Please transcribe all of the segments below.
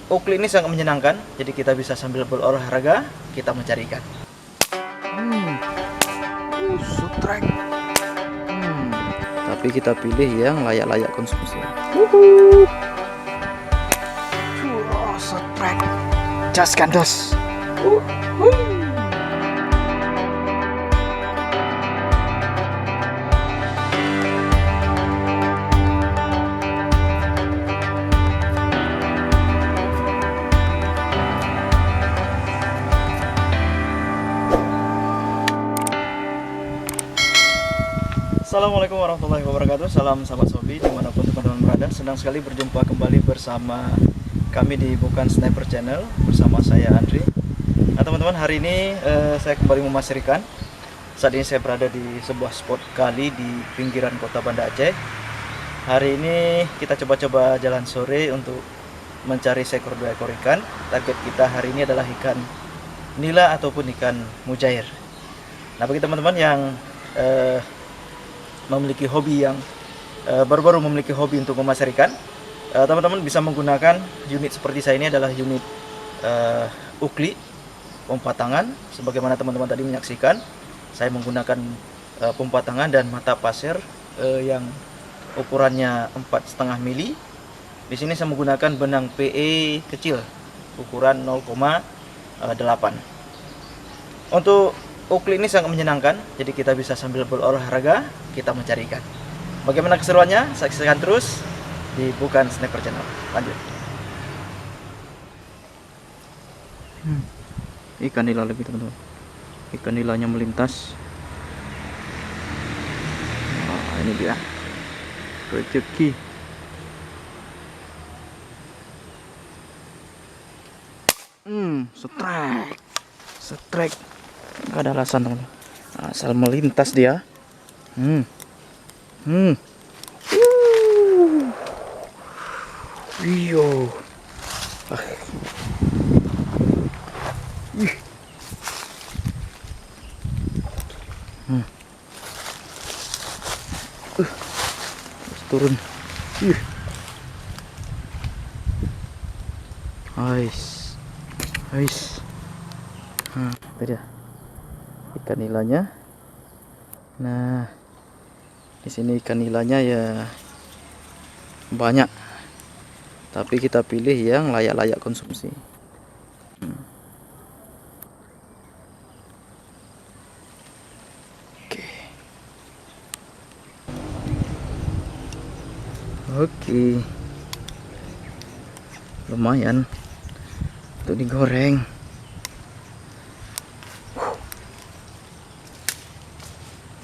Ukli ini sangat menyenangkan, jadi kita bisa sambil berolahraga, kita mencari ikan. Sutrek. Tapi kita pilih yang layak-layak konsumsi. Sutrek. Jas kandos. Assalamualaikum warahmatullahi wabarakatuh. Salam sahabat Sobi dimanapun teman-teman berada. Senang sekali berjumpa kembali bersama kami di Bukan Sniper Channel, bersama saya Andri. Nah teman-teman, hari ini saya kembali memasir ikan. Saat ini saya berada di sebuah spot kali di pinggiran kota Banda Aceh. Hari ini kita coba-coba jalan sore untuk mencari seekor 2 ekor ikan. Target kita hari ini adalah ikan nila ataupun ikan mujair. Nah bagi teman-teman yang memiliki hobi yang baru-baru memiliki hobi untuk memasar ikan, teman-teman bisa menggunakan unit seperti saya. Ini adalah unit Ukli pompa tangan. Sebagaimana teman-teman tadi menyaksikan, saya menggunakan pompa tangan dan mata pasir yang ukurannya 4,5 mili. Di sini saya menggunakan benang PE kecil ukuran 0,8. Untuk Ukli ini sangat menyenangkan, jadi kita bisa sambil berolahraga, kita mencari ikan. Bagaimana keseruannya? Saksikan terus di Bukan Sniper Channel. Lanjut. Ikan nila lagi teman-teman. Ikan nilanya melintas. Nah, ini dia rezeki. Strike. Gak ada alasan teman, asal melintas dia. Iyo. Turun. Ais. Itu dia ikan nilanya. Nah, di sini ikan nilanya ya banyak, tapi kita pilih yang layak-layak konsumsi. Oke. Lumayan untuk digoreng.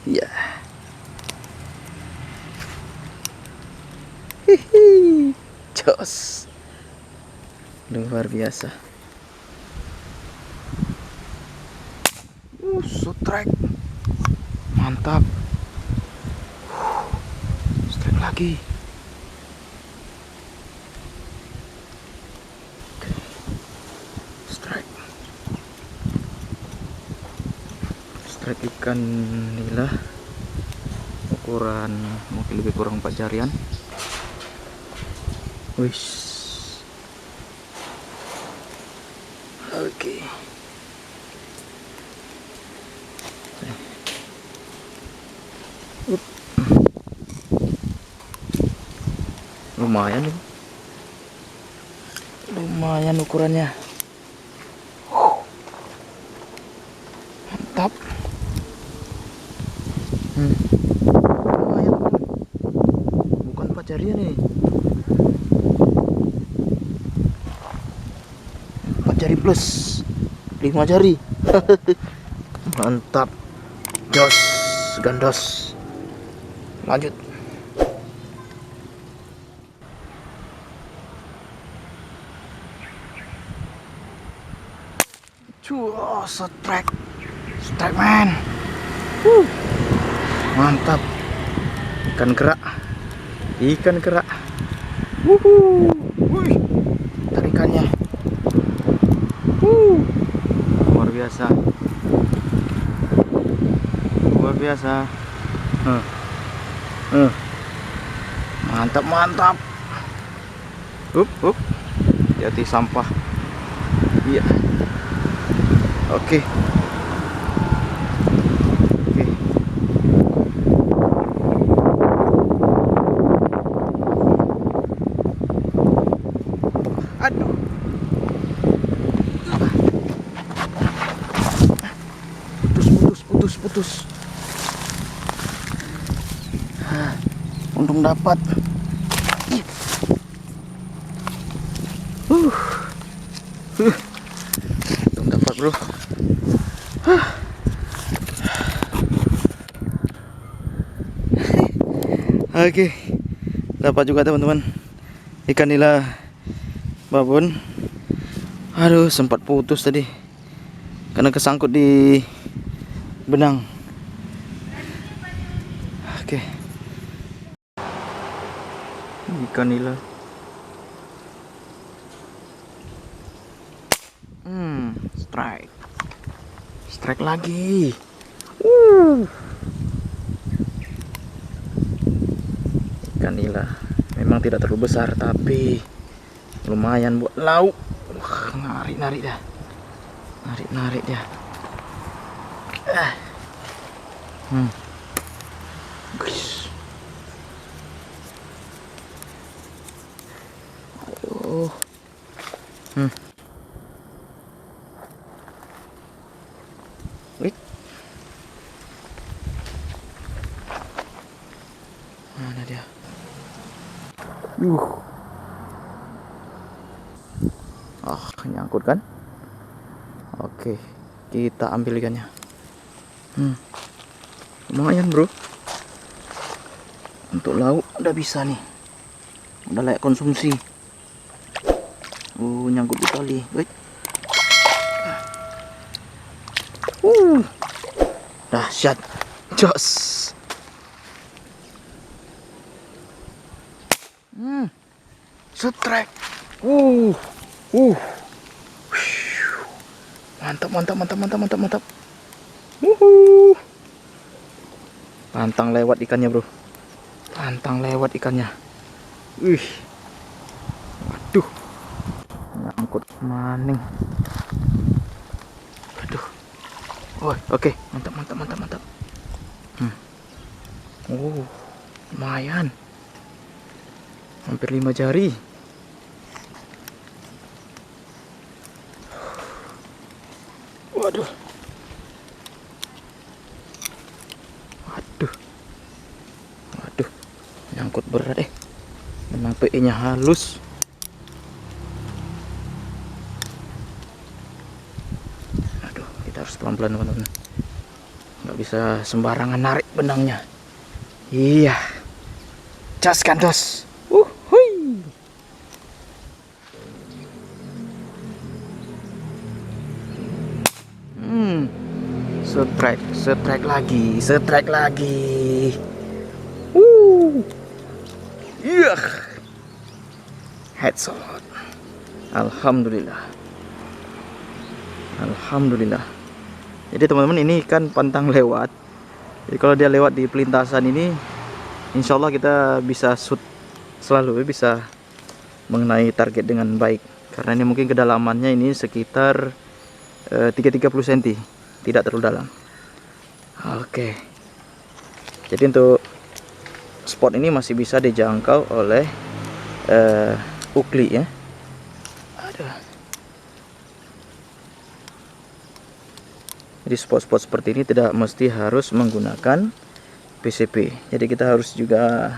Ya. Hihi, jos. Luar biasa. Strike. Mantap. Strike lagi. Strike ikan nila ukuran mungkin lebih kurang 4 jarian. Oke. Lumayan ukurannya. Mantap. Lumayan, bukan 4 jarian ini, 4 jari plus 5 jari. Mantap, jos, gandos. Lanjut. Strike man. Mantap. Ikan kerak. Wih, tarikannya. Luar biasa. Mantap. hati-hati sampah. Iya. Oke. Oke. Aduh. Putus. Untung dapat. Untung dapat, bro. Oke, dapat juga teman-teman ikan nila babon. Aduh, sempat putus tadi karena kesangkut di benang. Oke, ikan nila. Strike lagi. Ikan nila memang tidak terlalu besar tapi lumayan buat lauk. Narik dah. Narik dia. Guys. Aduh. Wait. Mana dia? Nyangkut kan? Oke, kita ambil ikannya. Lumayan, bro. Untuk lauk udah bisa nih. Udah layak konsumsi. Nyangkut di tali. Wait. Dahsyat. Jos. Strike. Mantap. Pantang lewat ikannya, bro. Waduh. Nyangkut maning. Aduh. Oke. Mantap. Lumayan. Hampir 5 jari. Waduh. Nyangkut berat memang PE nya halus. Aduh, kita harus pelan-pelan teman-teman, nggak bisa sembarangan narik benangnya. Iya, caskan dos. Strike lagi. Iya. Headshot. Alhamdulillah. Jadi teman-teman, ini ikan pantang lewat. Jadi kalau dia lewat di pelintasan ini, insya Allah kita bisa shoot selalu, bisa mengenai target dengan baik. Karena ini mungkin kedalamannya ini sekitar 30 cm, tidak terlalu dalam. Oke. Jadi untuk spot ini masih bisa dijangkau oleh ukli ya. Jadi spot-spot seperti ini tidak mesti harus menggunakan PCP. Jadi kita harus juga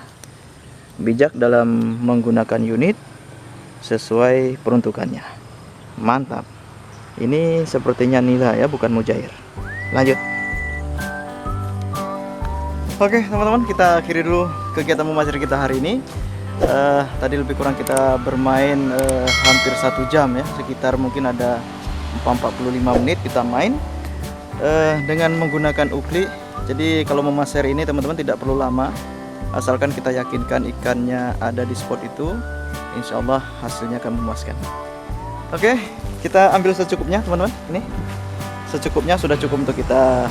bijak dalam menggunakan unit sesuai peruntukannya. Mantap. Ini sepertinya nila ya, bukan mujair. Lanjut. Oke teman-teman, kita akhiri dulu kegiatan memancing kita hari ini. Tadi lebih kurang kita bermain hampir 1 jam ya, sekitar mungkin ada 45 menit kita main dengan menggunakan ukli. Jadi kalau memasir ini teman-teman tidak perlu lama, asalkan kita yakinkan ikannya ada di spot itu, insya Allah hasilnya akan memuaskan. Oke, kita ambil secukupnya teman-teman. Ini secukupnya sudah cukup untuk kita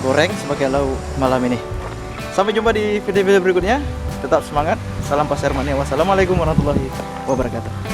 goreng sebagai lauk malam ini. Sampai jumpa di video-video berikutnya. Tetap semangat. Salam pasir mania. Wassalamualaikum warahmatullahi wabarakatuh.